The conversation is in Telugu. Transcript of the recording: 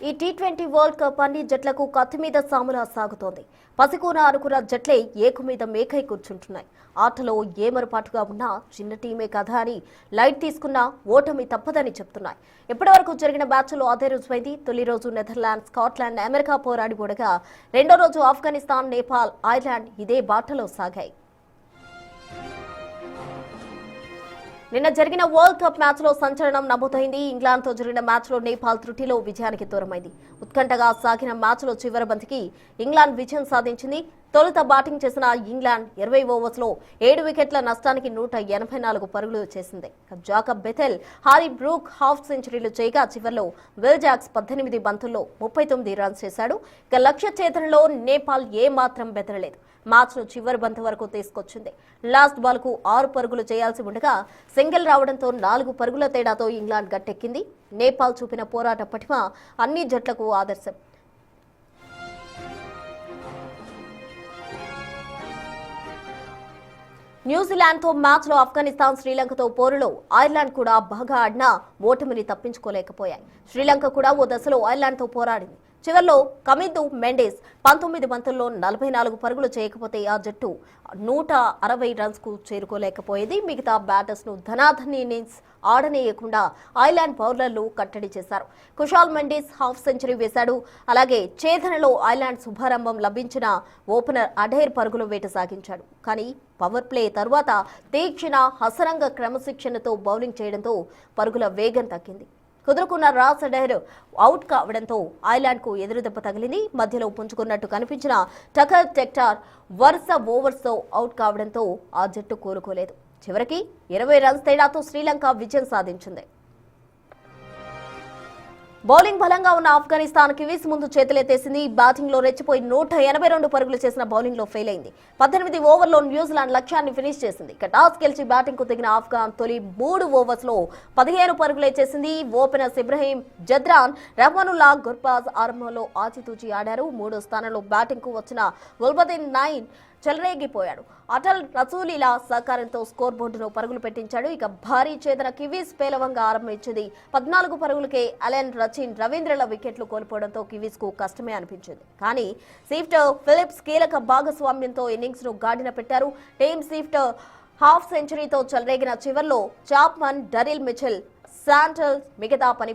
ఈ టీ20 వరల్డ్ కప్ అన్ని జట్లకు కత్తి మీద సాములా సాగుతోంది. పసికూన అనుకున్న జట్లే ఏకు మీద మేకై కూర్చుంటున్నాయి. ఆటలో ఏమరపాటుగా ఉన్నా చిన్న టీమే కదా అని లైట్ తీసుకున్నా ఓటమి తప్పదని చెప్తున్నాయి. ఇప్పటివరకు జరిగిన మ్యాచ్లో అదే రుజువైంది. తొలి రోజు నెదర్లాండ్, స్కాట్లాండ్, అమెరికా పోరాడి ఓడగా రెండో రోజు ఆఫ్ఘనిస్తాన్, నేపాల్, ఐర్లాండ్ ఇదే బాటలో సాగాయి. నిన్న జరిగిన వరల్డ్ కప్ మ్యాచ్ లో సంచలనం నమోదైంది. ఇంగ్లాండ్ తో జరిగిన మ్యాచ్ లో నేపాల్ త్రుటిలో విజయానికి దూరమైంది. ఉత్కంఠగా సాగిన మ్యాచ్ లో చివరి బంతికి ఇంగ్లాండ్ విజయం సాధించింది. తొలుత బ్యాటింగ్ చేసిన ఇంగ్లాండ్ 20 ఓవర్స్ లో 7 వికెట్ల నష్టానికి 184 పరుగులు చేసింది. Jacob Bethell, Harry Brooke half సెంచరీలు చేయగా చివర్లో విల్ జాక్స్ 18 బంతుల్లో 39 రన్స్ చేశాడు. ఇక లక్ష్య ఛేదనలో నేపాల్ ఏమాత్రం బెదరలేదు. మ్యాచ్ ను చివరి బంతి వరకు తీసుకొచ్చింది. లాస్ట్ బాల్ కు 6 పరుగులు చేయాల్సి ఉండగా సింగిల్ రావడంతో 4 పరుగుల తేడాతో ఇంగ్లాండ్ గట్టెక్కింది. నేపాల్ చూపిన పోరాట పటిమ అన్ని జట్లకు ఆదర్శం. న్యూజిలాండ్తో మ్యాచ్లో ఆఫ్ఘనిస్తాన్, శ్రీలంకతో పోరులో ఐర్లాండ్ కూడా బాగా ఆడినా ఓటమిని తప్పించుకోలేకపోయాయి. శ్రీలంక కూడా ఓ దశలో ఐర్లాండ్తో పోరాడింది. చివర్లో కమిదు మెండేస్ 19 బంతుల్లో 44 పరుగులు చేయకపోతే ఆ జట్టు 160 రన్స్ కు చేరుకోలేకపోయేది. మిగతా బ్యాటర్స్ ను ధనాధని ఇన్నింగ్స్ ఆడనేయకుండా ఐర్లాండ్ బౌలర్లు కట్టడి చేశారు. కుషాల్ మెండేస్ హాఫ్ సెంచరీ వేశాడు. అలాగే ఛేదనలో ఐర్లాండ్ శుభారంభం లభించిన ఓపెనర్ అడైర్ పరుగుల వేట సాగించాడు. కానీ పవర్ ప్లే తర్వాత తీక్షణ హసరంగ క్రమశిక్షణతో బౌలింగ్ చేయడంతో పరుగుల వేగం తగ్గింది. కుదురుకున్న రాస్ అడైర్ అవుట్ కావడంతో ఐర్లాండ్ కు ఎదురుదెబ్బ తగిలింది. మధ్యలో పుంజుకున్నట్టు కనిపించిన టకర్ టెక్టార్ వరుస ఓవర్స్ తో అవుట్ కావడంతో ఆ జట్టు కోలుకోలేదు. చివరికి 20 రన్స్ తేడాతో శ్రీలంక విజయం సాధించింది. బౌలింగ్ బలంగా ఉన్న ఆఫ్ఘనిస్తాన్ కివీస్ ముందు చేతులెత్తేసింది. బ్యాటింగ్ లో రెచ్చిపోయి 182 పరుగులు చేసిన బౌలింగ్ లో ఫెయిల్ అయింది. 18 ఓవర్లో న్యూజిలాండ్ లక్ష్యాన్ని ఫినిష్ చేసింది. ఇక టాస్ గెలిచి బ్యాటింగ్ కు దిగిన ఆఫ్ఘాన్ తొలి 3 ఓవర్స్ లో 15 పరుగులే చేసింది. ఓపెనర్స్ ఇబ్రహీం, జద్రాన్, రెహమానుల్లా, గుర్బాజ్ ఆరంభంలో ఆచితూచి ఆడారు. 3వ స్థానంలో బ్యాటింగ్ కు వచ్చిన గుల్బదీన్ నైన్ చెలరేగిపోయాడు. అటల్ రసూలీల సహకారంతో స్కోర్ బోర్డును పరుగులు పెట్టించాడు. ఇక భారీ ఛేదన కివీస్ పేలవంగా ఆరంభించింది. 14 పరుగులకే అలెన్, రచిన్, రవీంద్రల వికెట్లు కోల్పోవడంతో కివీస్ కు కష్టమే అనిపించింది. కానీ స్టీవ్ ఫిలిప్స్ కీలక భాగస్వామ్యంతో ఇన్నింగ్స్ ను గాడిన పెట్టారు. టీమ్ స్టీవ్ హాఫ్ సెంచరీతో చెలరేగిన చివర్లో చాప్మన్, డరిల్ మిచెల్, శాంటల్ మిగతా పని